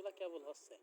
এগুলা কেবল হচ্ছে।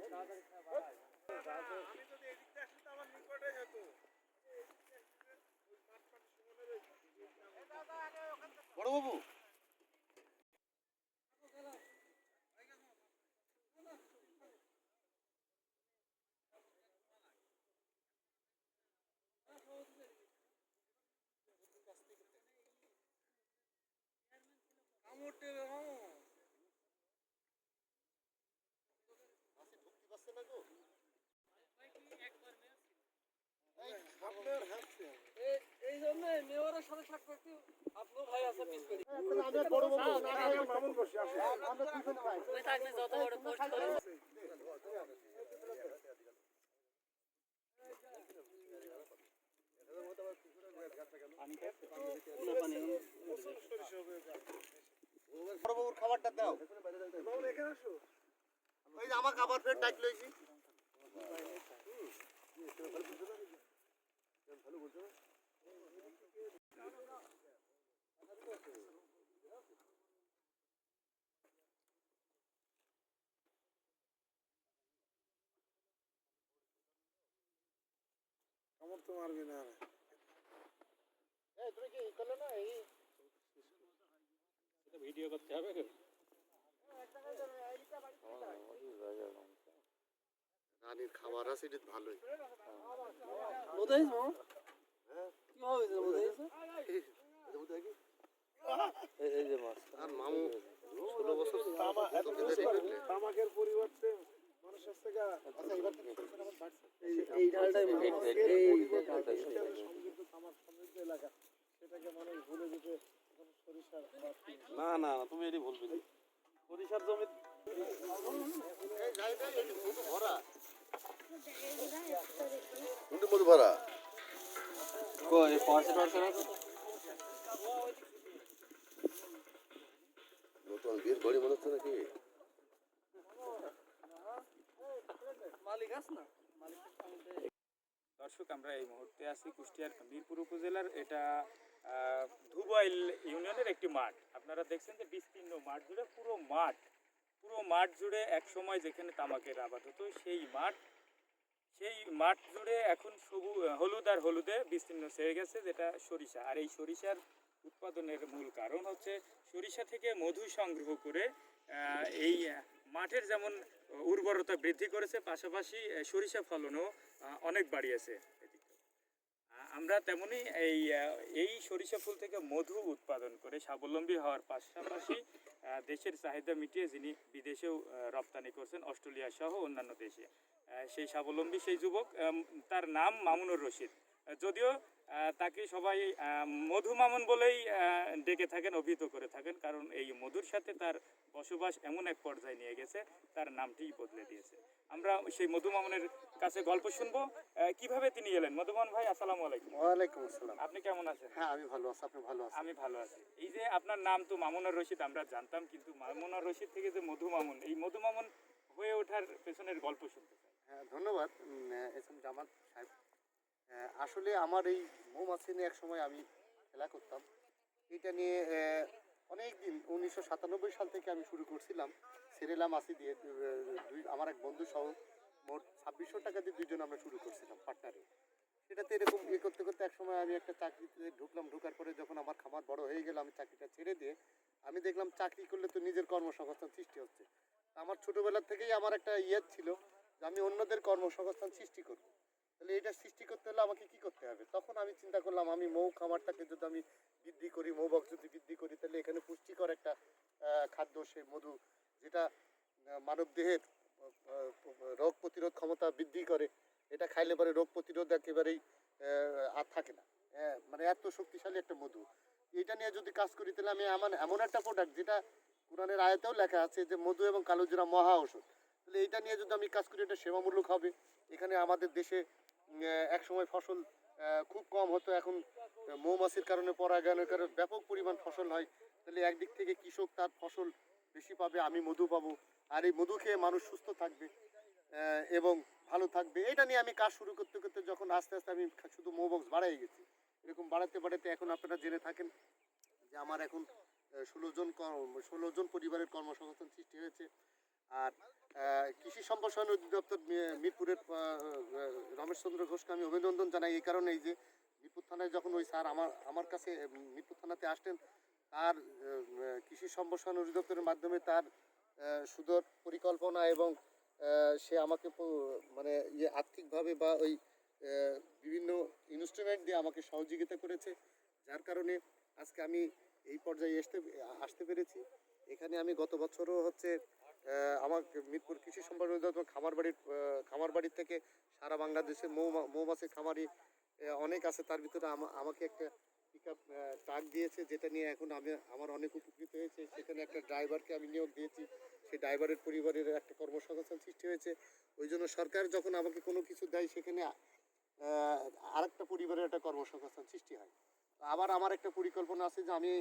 এটা আমি যদি এদিকটা আসলে তো আমার নিকটেই হতো। বড় বাবু কামড় দেবে মামু। ঢুকতে পারছে না গো। আপনার হাসছে। এই জন্য মেয়রের সাথে সাক্ষাৎ আপনার ভাই আছে পিস করি। আমি বড় বাবু মামুন বসে আছে। আমরা পিছন পাই। ওই থাকলে যত বড় পোস্ট করে বড় বাবুর খাবারটা দাও। মামুন এখানে আসো। ওই যে আমার খাবার ফের ডাক লইছি। কামড় তো মারবি না। এই তুমি কি করলে না এই ভিডিও করতে হবে। রানীর খাবার আছে এটা ভালোই। বোধাইছ কি হয়েছে বোধাইছ এই যে মাছ আর মামু 16 বছর তামাকের পরিবর্তে মানুষের থেকে আচ্ছা এবার থেকে সরষের আবার বাড়ছে। এই ঢালটাই সমৃদ্ধ তামাক সমৃদ্ধ এলাকা সেটাকে মানুষ ভুলে যেতে এখন সরিষার না না তুমি এটি বলবি না সরিষার জমি এই যাই না এই মধু ভরা। কিন্তু মধু ভরা। কই পাশে পাশে আছে নতুন বিয়ের ঘড়ি মনে হচ্ছে নাকি? মালিক আছে না দর্শক আমরা এই মুহূর্তে আছি কুষ্টিয়ার মিরপুর উপজেলার এটা ধুবাইল ইউনিয়নের একটি মাঠ। আপনারা দেখছেন যে বিস্তীর্ণ মাঠ জুড়ে পুরো মাঠ জুড়ে এক সময় যেখানে তামাকের আবাদ হতো সেই মাঠ জুড়ে এখন হলুদ আর হলুদে বিস্তীর্ণ ছেয়ে গেছে, যেটা সরিষা। আর এই সরিষার উৎপাদনের মূল কারণ হচ্ছে সরিষা থেকে মধু সংগ্রহ করে এই মাঠের যেমন উর্বরতা বৃদ্ধি করেছে, পাশাপাশি সরিষা ফলনও অনেক বাড়িয়েছে। আমরা তেমনি এই সরিষা ফুল থেকে মধু উৎপাদন করে স্বাবলম্বী হওয়ার পাশাপাশি দেশের চাহিদা মিটিয়ে যিনি বিদেশেও রপ্তানি করছেন অস্ট্রেলিয়া সহ অন্যান্য দেশে, সেই স্বাবলম্বী সেই যুবক, তার নাম মামুনুর রশিদ। যদিও তাকে সবাই মধু মামুন বলেই ডেকে থাকেন, অভিহিত করে থাকেন, কারণ এই মধুর সাথে তার বসবাস এমন এক পর্যায়ে নিয়ে গেছে তার নামটিই বদলে দিয়েছে। আমরা সেই মধু মামুনের কাছে গল্প শুনবো কিভাবে তিনি এলেন। মধুমান ভাই, আসসালামু আলাইকুম। ওয়ালাইকুম আসসালাম। আপনি কেমন আছেন? হ্যাঁ, আমি ভালো আছি। আপনি ভালো আছেন? আমি ভালো আছি। এই যে আপনার নাম তো মামুনুর রশিদ আমরা জানতাম, কিন্তু মামুনুর রশিদ থেকে যে মধু মামুন, এই মধু মামুন হয়ে ওঠার পেছনের গল্প শুনতে চাই। হ্যাঁ, ধন্যবাদ এস এম জামাল সাহেব। আসলে আমার এই মৌমাছি নিয়ে এক সময় আমি খেলা করতাম। এটা নিয়ে অনেক দিন 1997 সাল থেকে আমি শুরু করছিলাম সেরেলা মাছি দিয়ে। আমার এক বন্ধু সহ মোট 2600 টাকা দিয়ে দুইজন আমরা শুরু করছিলাম পার্টনারে। সেটাতে এরকম করতে করতে এক সময় আমি একটা চাকরিতে ঢুকলাম। ঢোকার পরে যখন আমার খামার বড় হয়ে গেল, আমি চাকরিটা ছেড়ে দিয়ে আমি দেখলাম চাকরি করলে তো নিজের কর্মসংস্থান সৃষ্টি হচ্ছে। আমার ছোটোবেলা থেকেই আমার একটা ছিল যে আমি অন্যদের কর্মসংস্থান সৃষ্টি করব। তাহলে এটা সৃষ্টি করতে হলে আমাকে কি করতে হবে? তখন আমি চিন্তা করলাম, আমি মৌ খামারটাকে যদি আমি বৃদ্ধি করি, মৌবক যদি বৃদ্ধি করি, তাহলে এখানে পুষ্টিকর একটা খাদ্য, সে মধু, যেটা মানব দেহের রোগ প্রতিরোধ ক্ষমতা বৃদ্ধি করে। এটা খাইলে পরে রোগ প্রতিরোধ একেবারেই আর থাকে না। মানে এত শক্তিশালী একটা মধু। এটা নিয়ে যদি কাজ করি, তাহলে আমি এমন একটা প্রোডাক্ট, যেটা কোরআনের আয়াতেও লেখা আছে যে মধু এবং কালোজিরা মহা ঔষধ। তাহলে এইটা নিয়ে যদি আমি কাজ করি, এটা সেবামূলক হবে। এখানে আমাদের দেশে এক সময় ফসল খুব কম হতো, এখন মৌমাছির কারণে, পরাগায়নের কারণে ব্যাপক পরিমাণ ফসল হয়। তাহলে একদিক থেকে কৃষক তার ফসল বেশি পাবে, আমি মধু পাবো, আর এই মধু খেয়ে মানুষ সুস্থ থাকবে এবং ভালো থাকবে। এটা নিয়ে আমি কাজ শুরু করতে করতে যখন আস্তে আস্তে আমি শুধু মৌবক্স বাড়াই গেছি। এরকম বাড়াতে বাড়াতে এখন আপনারা জেনে থাকেন যে আমার এখন 16 জন পরিবারের কর্মসংস্থান সৃষ্টি হয়েছে। আর কৃষি সম্প্রসারণ অধিদপ্তর মিরপুরের রমেশ চন্দ্র ঘোষকে আমি অভিনন্দন জানাই। এই কারণে যে মিরপুর থানায় যখন ওই স্যার আমার কাছে মিরপুর থানাতে আসতেন, তার কৃষি সম্প্রসারণ অধিদপ্তরের মাধ্যমে তার সুদূর পরিকল্পনা এবং সে আমাকে মানে আর্থিকভাবে বা ওই বিভিন্ন ইনস্ট্রুমেন্ট দিয়ে আমাকে সহযোগিতা করেছে, যার কারণে আজকে আমি এই পর্যায়ে আসতে পেরেছি। এখানে আমি গত বছরও আমার মিরপুর কৃষি সম্প্রসারণ অধিদপ্তর খামার বাড়ির থেকে সারা বাংলাদেশে মৌমাছির খামারি অনেক আছে, তার ভিতরে আমাকে একটা পিকআপ ট্রাক দিয়েছে, যেটা নিয়ে এখন আমার অনেক উপকৃত হয়েছে। সেখানে একটা ড্রাইভারকে আমি নিয়োগ দিয়েছি, সেই ড্রাইভারের পরিবারের একটা কর্মসংস্থান সৃষ্টি হয়েছে। ওই জন্য সরকার যখন আমাকে কোনো কিছু দেয়, সেখানে আরেকটা পরিবারের একটা কর্মসংস্থান সৃষ্টি হয়। আবার আমার একটা পরিকল্পনা আছে যে আমি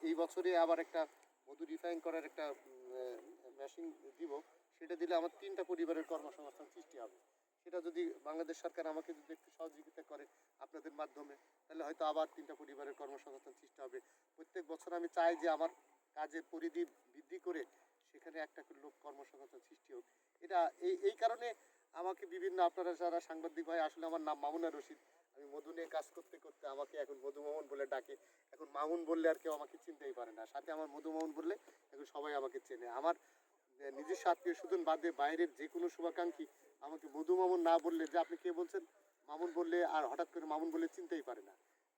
এই বছরে আবার একটা মধু রিফাইন করার একটা মেশিন দিব। সেটা দিলে আমার 3টা পরিবারের কর্মসংস্থান সৃষ্টি হবে। সেটা যদি বাংলাদেশ সরকার আমাকে যদি একটু সহযোগিতা করে আপনাদের মাধ্যমে, তাহলে হয়তো আবার 3টা পরিবারের কর্মসংস্থান সৃষ্টি হবে। প্রত্যেক বছর আমি চাই যে আমার কাজের পরিধি বৃদ্ধি করে সেখানে একটা লোক কর্মসংস্থান সৃষ্টি হোক। এটা এই কারণে আমাকে বিভিন্ন, আপনারা যারা সাংবাদিক ভাই, আসলে আমার নাম মামুনুর রশিদ। আমি মধু নিয়ে কাজ করতে করতে আমাকে এখন মধু মামুন বলে ডাকে। এখন মামুন বললে আর কেউ আমাকে চিনতেই পারে না, সাথে আমার মধু মামুন বললে এখন সবাই আমাকে চেনে। আমার নিজস্ব আত্মীয় স্বজন বাদে বাইরের যে কোনো শুভাকাঙ্ক্ষী আমাকে মধু মামুন না বললে, যে আপনি কে বলছেন, মামুন বললে, আর হঠাৎ করে মামুন বললে চিনতেই পারে না।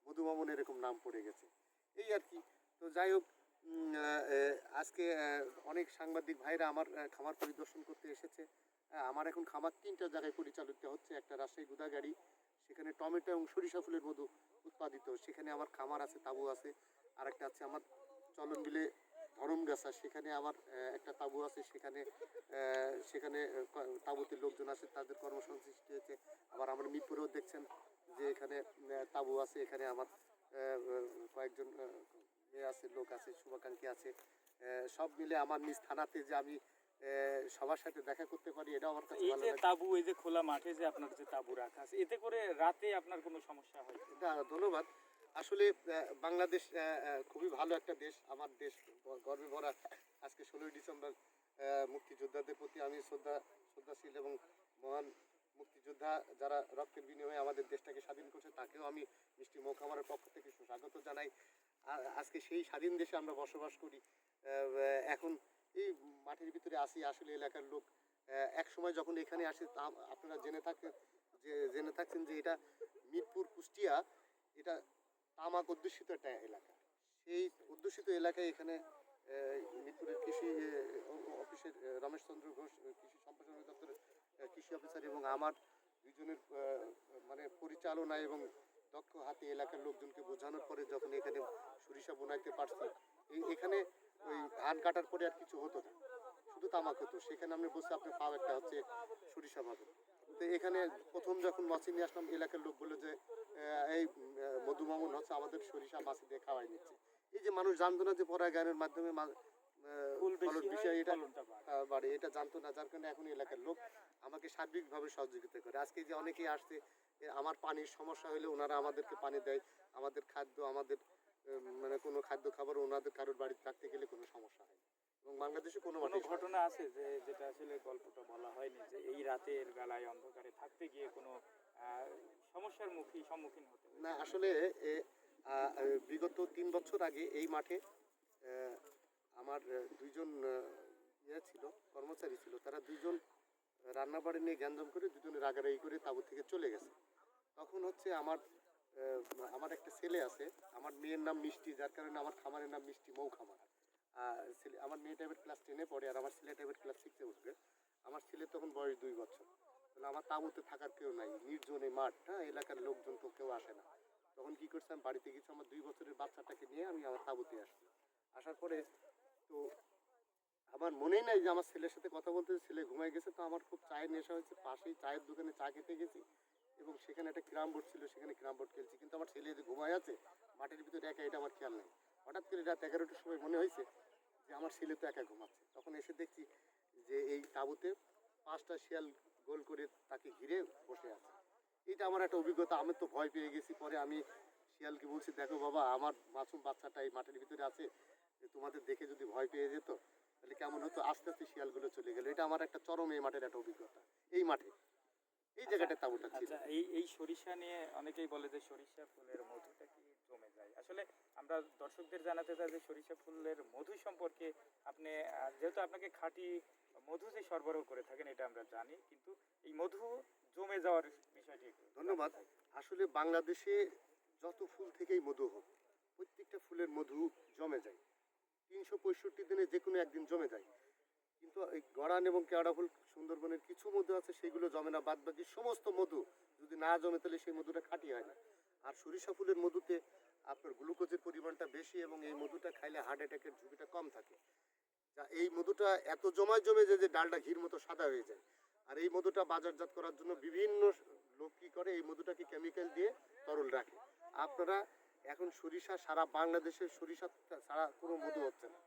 মধু মামুন এরকম নাম পড়ে গেছে, এই আর কি। তো যাই হোক, আজকে অনেক সাংবাদিক ভাইরা আমার খামার পরিদর্শন করতে এসেছে। আমার এখন খামার 3টা জায়গায় পরিচালিত হচ্ছে। একটা রাজশাহী গুদাগাড়ি, সেখানে টমেটো এবং সরিষা ফুলের মধু উৎপাদিত, সেখানে আমার খামার আছে, তাঁবু আছে। আর একটা আছে আমার চলন বিলে ধরমগাছা, সেখানে আমার একটা তাঁবু আছে, সেখানে তাঁবুতে লোকজন আছে, তাদের কর্মসংস্থান সৃষ্টি হয়েছে। আবার আমরা মিরপুরেও দেখছেন যে এখানে তাঁবু আছে, এখানে আমার কয়েকজন আছে, লোক আছে, শুভাকাঙ্ক্ষী আছে। সব মিলে আমার নিজ থানাতে যে আমি সবার সাথে দেখা করতে পারি, এটাও আমার কাছে ভালো লাগে। তাঁবু, এই যে খোলা মাঠে যে আপনার যে তাঁবু রাখা আছে, এতে করে রাতে আপনার কোনো সমস্যা হয়? ধন্যবাদ। আসলে বাংলাদেশ খুবই ভালো একটা দেশ, আমার দেশ গর্বে ভরা। আজকে 16ই ডিসেম্বর মুক্তিযোদ্ধাদের প্রতি আমি শ্রদ্ধাশীল এবং মহান মুক্তিযোদ্ধা যারা রক্তের বিনিময়ে আমাদের দেশটাকে স্বাধীন করছে, তাকেও আমি মিষ্টি মৌ খামারের পক্ষ থেকে সুস্বাগত জানাই। আজকে সেই স্বাধীন দেশে আমরা বসবাস করি। এখন এই মাঠের ভিতরে আসি, আসলে এলাকার লোক এক সময় যখন এখানে আসে, আপনারা জেনে থাকেন যে জেনে থাকছেন যে এটা মিরপুর কুষ্টিয়া, এটা তামাক অধ্যুষিত একটা এলাকা। সেই অধ্যুষিত এলাকায় এখানে মিরপুরের কৃষি অফিসের রমেশচন্দ্র ঘোষ কৃষি সম্প্রসারণ দপ্তরের কৃষি অফিসার এবং আমার দুজনের মানে পরিচালনা এবং দক্ষ হাতে এলাকার লোকজনকে বোঝানোর পরে যখন এখানে সরিষা বোনাইতে পারছি, এখানে ওই ধান কাটার পরে আর কিছু হতো না, শুধু তামাক হতো। সেখানে আমি বলছি আপনি পাও একটা হচ্ছে সরিষা পাবেন। তো এখানে প্রথম যখন মাছি নিয়ে আসলাম, এলাকার লোক বললো যে এই মধুমামুন হচ্ছে আমাদের সরিষা মাছি দিয়ে খাওয়াই নিচ্ছে। এই যে মানুষ জানতো না যে পরাগায়নের মাধ্যমে ফলন বিষয় এটা বাড়ে, এটা জানতো না, যার কারণে এখন এলাকার লোক আমাকে সার্বিকভাবে সহযোগিতা করে। আজকে যে অনেকেই আসছে, আমার পানির সমস্যা হলে ওনারা আমাদেরকে পানি দেয়, আমাদের খাদ্য, আমাদের মানে কোনো খাদ্য খাবার ওনাদের কারোর বাড়িতে থাকতে গেলে কোনো সমস্যা হয় না। এবং বাংলাদেশে কোনো কোনো ঘটনা আছে যে যেটা আসলে গল্পটা বলা হয়নি, যে এই রাতের বেলায় অন্ধকারে থাকতে গিয়ে কোনো সমস্যার সম্মুখীন হতে না? আসলে বিগত 3 বছর আগে এই মাঠে আমার দুইজন ইয়ে ছিল, কর্মচারী ছিল, তারা দুইজন রান্নাবাড়ি নিয়ে গ্যাঞ্জাম করে দুজনে রাগারাগি করে তাঁবু থেকে চলে গেছে। তখন হচ্ছে আমার একটা ছেলে আছে, আমার মেয়ের নাম মিষ্টি, যার কারণে আমার খামারের নাম মিষ্টি মৌ খামার। আমার মেয়ে টাইপের ক্লাস 10-এ পড়ে আর আমার ছেলে টাইপের ক্লাস 6-এ উঠবে। আমার ছেলে তখন বয়স 2 বছর। তাহলে আমার তাঁবুতে থাকার কেউ নাই, নির্জন এই মাঠ, হ্যাঁ, এলাকার লোকজন তো কেউ আসে না। তখন কি করছে, আমি বাড়িতে গেছি, আমার 2 বছরের বাচ্চাটাকে নিয়ে আমি আমার তাঁবুতে আসি। আসার পরে তো আমার মনেই নাই যে আমার ছেলের সাথে কথা বলতে, ছেলে ঘুমাই গেছে। তো আমার খুব চায়ের নেশা হয়েছে, পাশেই চায়ের দোকানে চা খেতে গেছি এবং সেখানে একটা ক্যারাম বোর্ড ছিল, সেখানে ক্যারাম বোর্ড খেলছি। কিন্তু আমার ছেলে যে ঘুমায় আছে মাঠের ভিতরে একা, এটা আমার খেয়াল নেই। হঠাৎ করে রাত 11টার সময় মনে হয়েছে যে আমার ছেলে তো একা ঘুমাচ্ছে। তখন এসে দেখছি যে এই তাঁবুতে 5টা শিয়াল গোল করে তাকে ঘিরে বসে আছে। এটা আমার একটা অভিজ্ঞতা, আমি তো ভয় পেয়ে গেছি। পরে আমি শিয়ালকে বলছি, দেখো বাবা, আমার মাসুম বাচ্চাটা এই মাঠের ভিতরে আছে, তোমাদের দেখে যদি ভয় পেয়ে যেত তাহলে কেমন হতো। আস্তে আস্তে শিয়ালগুলো চলে গেল। এটা আমার একটা চরম এই মাঠের একটা অভিজ্ঞতা, এই মাঠে এই জায়গাটা তাঁবুটা ছিল। আচ্ছা, এই সরিষা নিয়ে অনেকেই বলে যে সরিষা ফুলের মধুটা কি জমে যায়। আসলে আমরা দর্শকদের জানাতে চাই যে সরিষা ফুলের মধু সম্পর্কে আপনি, যেহেতু আপনাকে খাঁটি মধু যে সরবরাহ করে থাকেন এটা আমরা জানি, কিন্তু এই মধু জমে যাওয়ার বিষয়টি একটু ধন্যবাদ। আসলে বাংলাদেশে যত ফুল থেকেই মধু হোক, প্রত্যেকটা ফুলের মধু জমে যায়। 365 দিনে যে কোনো একদিন জমে যায়। কিন্তু এই গড়ান এবং কেওড়া ফুল, সুন্দরবনের কিছু মধু আছে সেগুলো জমে না। বাদ বাকি সমস্ত মধু যদি না জমে তাহলে সেই মধুটা খাঁটি হয় না। আর সরিষা ফুলের মধুতে আপনার গ্লুকোজের পরিমাণটা বেশি এবং এই মধুটা খাইলে হার্ট অ্যাটাকের ঝুঁকিটা কম থাকে। যা এই মধুটা এত জমে যায় যে ডালটা ঘির মতো সাদা হয়ে যায়। আর এই মধুটা বাজারজাত করার জন্য বিভিন্ন লোক কী করে, এই মধুটাকে কেমিক্যাল দিয়ে তরল রাখে। আপনারা এখন সরিষা, সারা বাংলাদেশে সরিষা ছাড়া কোনো মধু হচ্ছে না।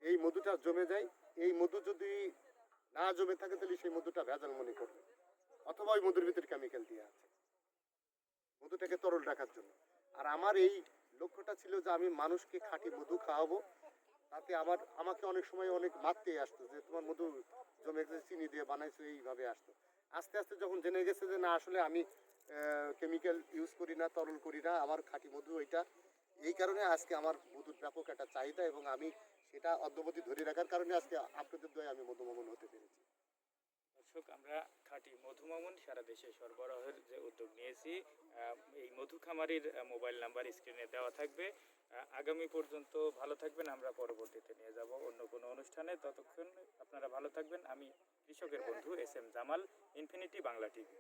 এই মধুটা জমে যায়। এই মধু যদি না জমে থাকে তাহলে সেই মধুটা ভেজাল মনে করবে, অথবা ওই মধুর ভিতরে কেমিক্যাল দিয়ে আছে মধুটাকে তরল রাখার জন্য। আর আমার এই লক্ষ্যটা ছিল যে আমি মানুষকে খাঁটি মধু খাওয়াবো। তাতে আমাকে অনেক সময় অনেক মারতে আসতো যে তোমার মধু জমে গেছে, চিনি দিয়ে বানাইছো, এইভাবে আসতো। আস্তে আস্তে যখন জেনে গেছে যে না, আসলে আমি কেমিক্যাল ইউজ করি না, তরল করি না, আমার খাঁটি মধু ওইটা, এই কারণে আজকে আমার মধুর ব্যাপক একটা চাহিদা এবং আমি সেটা অদ্যবধি ধরে রাখার কারণে আজকে আপনাদের দয়ে আমি মধুমামুন হতে পেরেছি। দর্শক, আমরা খাঁটি মধুমামুন সারা দেশে সরবরাহের যে উদ্যোগ নিয়েছি, এই মধু খামারির মোবাইল নাম্বার স্ক্রিনে দেওয়া থাকবে। আগামী পর্যন্ত ভালো থাকবেন, আমরা পরবর্তীতে নিয়ে যাব অন্য কোনো অনুষ্ঠানে। ততক্ষণ আপনারা ভালো থাকবেন। আমি কৃষকের বন্ধু SM Jamal, infinity Bangla TV.